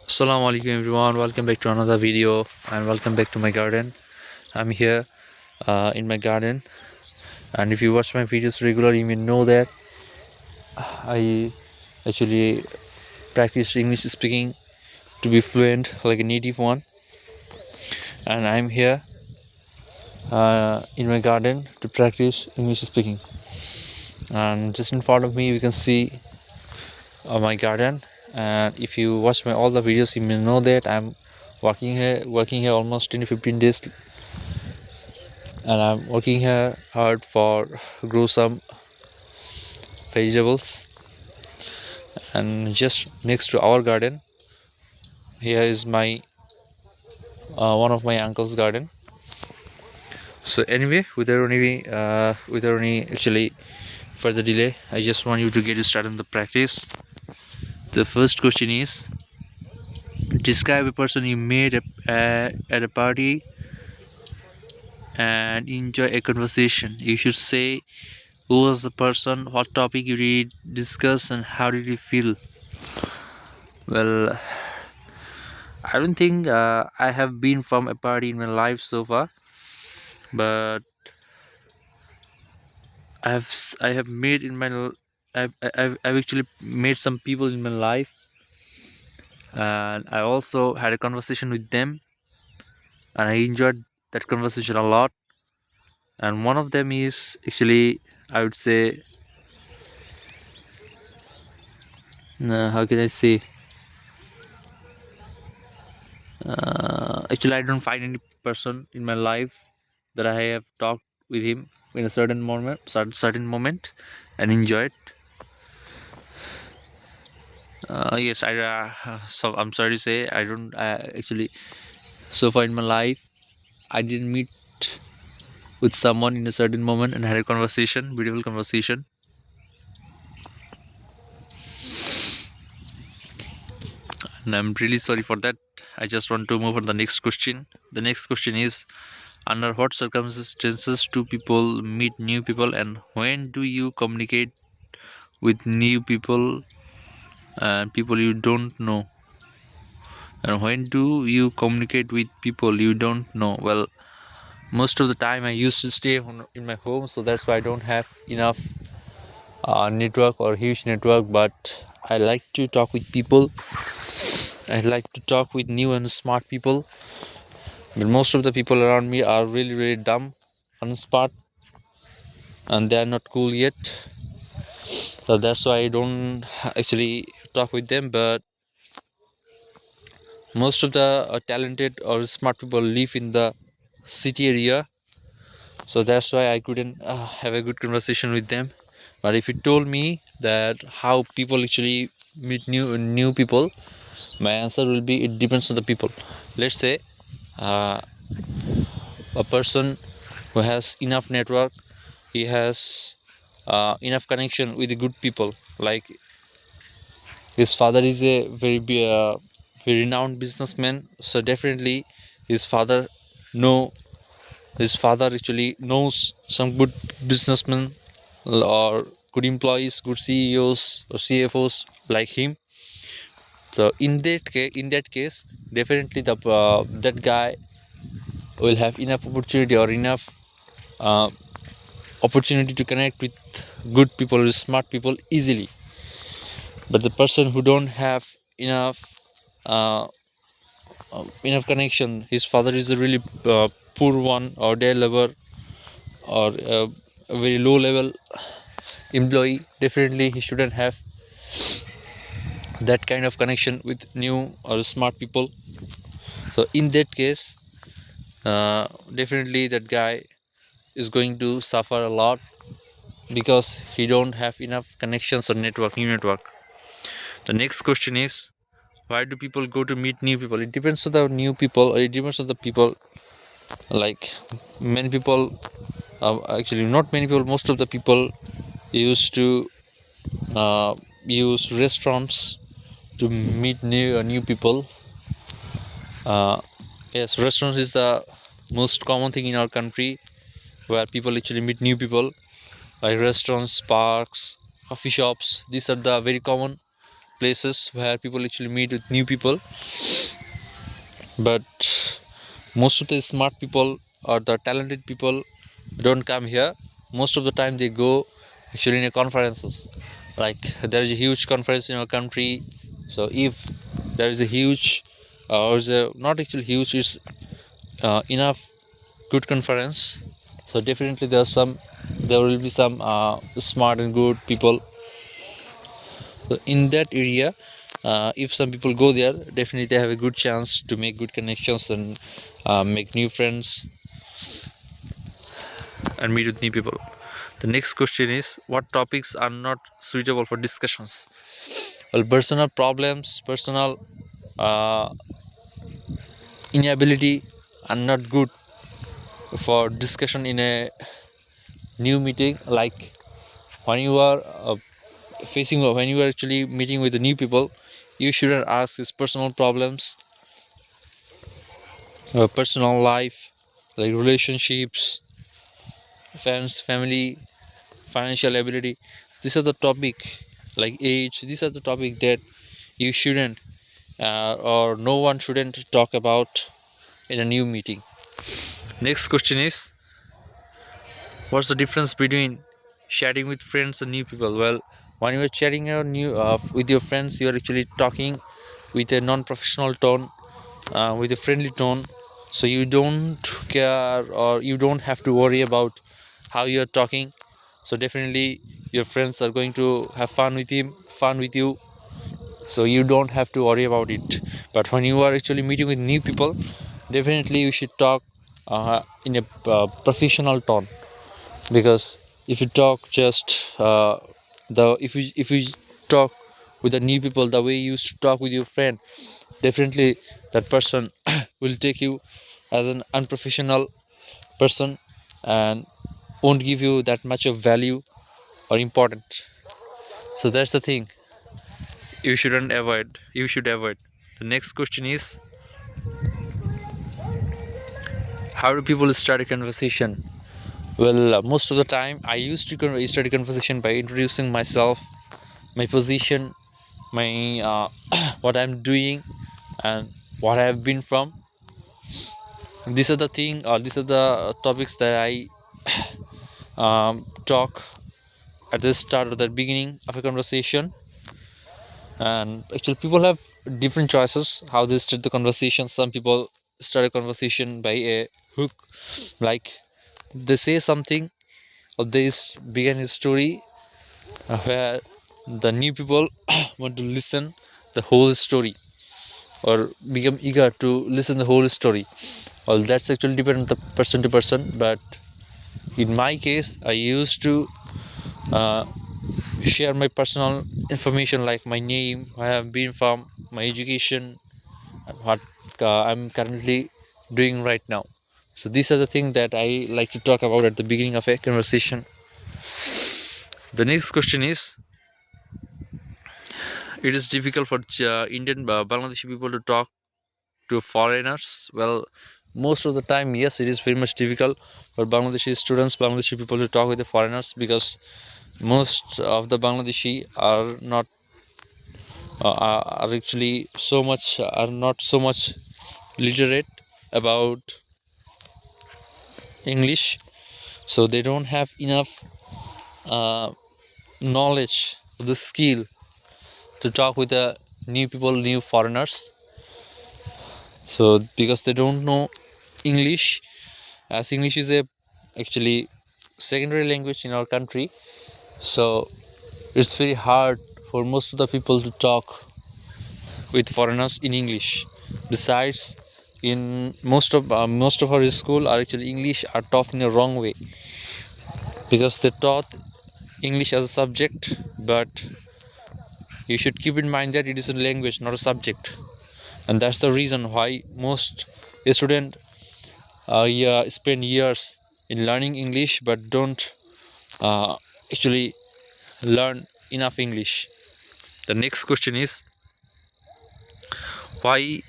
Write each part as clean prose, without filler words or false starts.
Assalamu alaikum everyone, welcome back to another video and welcome back to my garden. I'm here in my garden, and if you watch my videos regularly you may know that I actually practice English speaking to be fluent like a native one. And I'm here in my garden to practice English speaking, and just in front of me you can see my garden. And if you watch my all the videos you may know that I'm working here almost 10 to 15 days, and I'm working here hard for grow some vegetables. And just next to our garden, here is my one of my uncle's garden. So anyway, without any actually further delay, I just want you to get started in the practice. The first question is, describe a person you met at a party and enjoy a conversation. You should say who was the person, what topic you did discuss, and how did you feel. Well, I don't think I have been from a party in my life so far, but I have made in my I've actually made some people in my life, and I also had a conversation with them, and I enjoyed that conversation a lot. And one of them is actually, I would say, how can I say? Actually, I don't find any person in my life that I have talked with him in a certain moment, and enjoyed. Yes, so I'm sorry to say I don't actually, so far in my life I didn't meet with someone in a certain moment and had a conversation, beautiful conversation. And I'm really sorry for that. I just want to move on the next question. The next question is, under what circumstances do people meet new people, and when do you communicate with new people and people you don't know? And when do you communicate with people you don't know? Well, most of the time I used to stay in my home, so that's why I don't have enough network or huge network. But I like to talk with people. I like to talk with new and smart people, but most of the people around me are really really dumb and smart, and they are not cool yet, so that's why I don't actually talk with them. But most of the talented or smart people live in the city area, so that's why I couldn't have a good conversation with them. But if you told me that how people actually meet new people, my answer will be it depends on the people. Let's say uh, a person who has enough network, he has enough connection with the good people, like his father is a very renowned businessman, so definitely his father know his father actually knows some good businessmen or good employees, good CEOs or CFOs like him. So in that case, definitely that guy will have enough opportunity or enough uh, opportunity to connect with good people, with smart people easily. But the person who don't have uh, enough connection, his father is a really poor one or day labor or a very low level employee, definitely he shouldn't have that kind of connection with new or smart people. So in that case, definitely that guy is going to suffer a lot because he don't have enough connections or new network. The next question is, why do people go to meet new people? It depends on the new people, or it depends on the people. Like many people, actually not many people, most of the people used to uh, use restaurants to meet new people. Yes, restaurants is the most common thing in our country where people actually meet new people, like restaurants, parks, coffee shops. These are the very common places where people actually meet with new people, but most of the smart people or the talented people don't come here. Most of the time they go actually in a conferences. Like there is a huge conference in our country, so if there is a huge or is a not actually huge, it's enough good conference, so definitely there will be some smart and good people. So in that area, if some people go there, definitely they have a good chance to make good connections and make new friends and meet with new people. The next question is, what topics are not suitable for discussions? Well, personal problems, personal uh, inability are not good for discussion in a new meeting. Like when you are when you are actually meeting with the new people, you shouldn't ask his personal problems, personal life, like relationships, friends, family, financial ability. These are the topic, like age. These are the topic that you shouldn't or no one shouldn't talk about in a new meeting. Next question is, what's the difference between chatting with friends and new people? Well, when you are chatting with your friends, you are actually talking with a non-professional tone, with a friendly tone, so you don't care or you don't have to worry about how you are talking. So definitely your friends are going to have fun with you, so you don't have to worry about it. But when you are actually meeting with new people, definitely you should talk in a professional tone, because if you talk just the if you talk with the new people the way you used to talk with your friend, definitely that person will take you as an unprofessional person and won't give you that much of value or important. So that's the thing you should avoid. The next question is, how do people start a conversation? Well, most of the time I used to start a conversation by introducing myself, my position, my what I'm doing, and what I have been from. These are the thing or these are the topics that I talk at the start or the beginning of a conversation. And actually people have different choices how they start the conversation. Some people start a conversation by a hook, like they say something or they begin a story where the new people want to listen the whole story or become eager to listen the whole story. Well, that's actually depend on the person to person, but in my case I used to uh, share my personal information, like my name, where I have been from, my education, and what I'm currently doing right now. So these are the things that I like to talk about at the beginning of a conversation. The next question is, it is difficult for Indian Bangladeshi people to talk to foreigners. Well, most of the time, yes, it is very much difficult for Bangladeshi students, Bangladeshi people to talk with the foreigners, because most of the Bangladeshi are not are actually so much are not so much literate about English, so they don't have enough uh, knowledge, the skill to talk with the new people, new foreigners. So because they don't know English, as English is a actually secondary language in our country, so it's very hard for most of the people to talk with foreigners in English. Besides, in most of our school are actually English are taught in a wrong way, because they taught English as a subject, but you should keep in mind that it is a language, not a subject, and that's the reason why most students yeah, spend years in learning English but don't uh, actually learn enough English. The next question is, why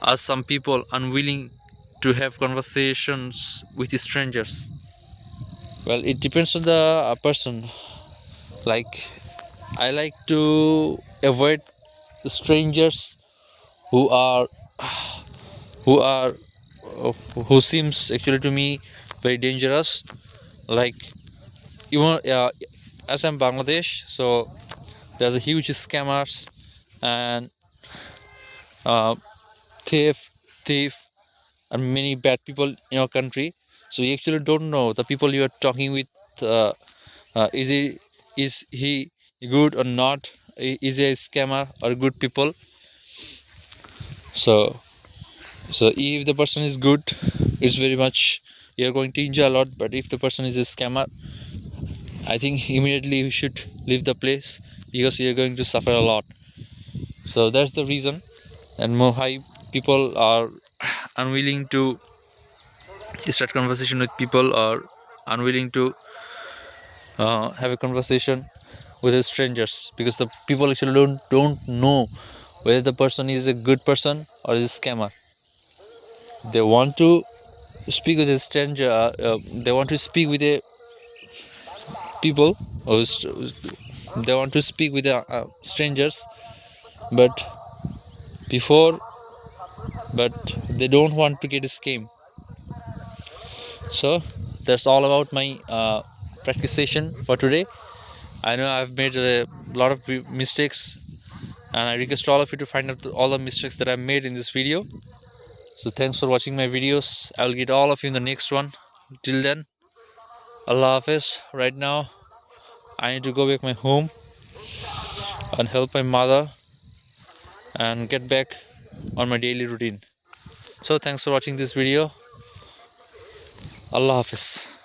are some people unwilling to have conversations with strangers? Well, it depends on the person. Like, I like to avoid strangers who are who are who seems actually to me very dangerous. Like, even as I'm Bangladesh, so there's a huge scammers and uh, thief thief and many bad people in our country. So you actually don't know the people you are talking with, uh, is he good or not, is he a scammer or good people. So so if the person is good, it's very much, you're going to enjoy a lot. But if the person is a scammer, I think immediately you should leave the place, because you're going to suffer a lot. So that's the reason. And more high people are unwilling to start conversation with people, or unwilling to have a conversation with strangers, because the people actually don't know whether the person is a good person or is a scammer. They want to speak with a stranger, they want to speak with a people, or they want to speak with strangers, but before but they don't want to get a scam. So that's all about my practice session for today. I know I've made a lot of mistakes, and I request all of you to find out all the mistakes that I made in this video. So thanks for watching my videos. I'll get all of you in the next one. Till then, Allah Hafiz. Right now I need to go back my home and help my mother and get back on my daily routine. So thanks for watching this video. Allah Hafiz.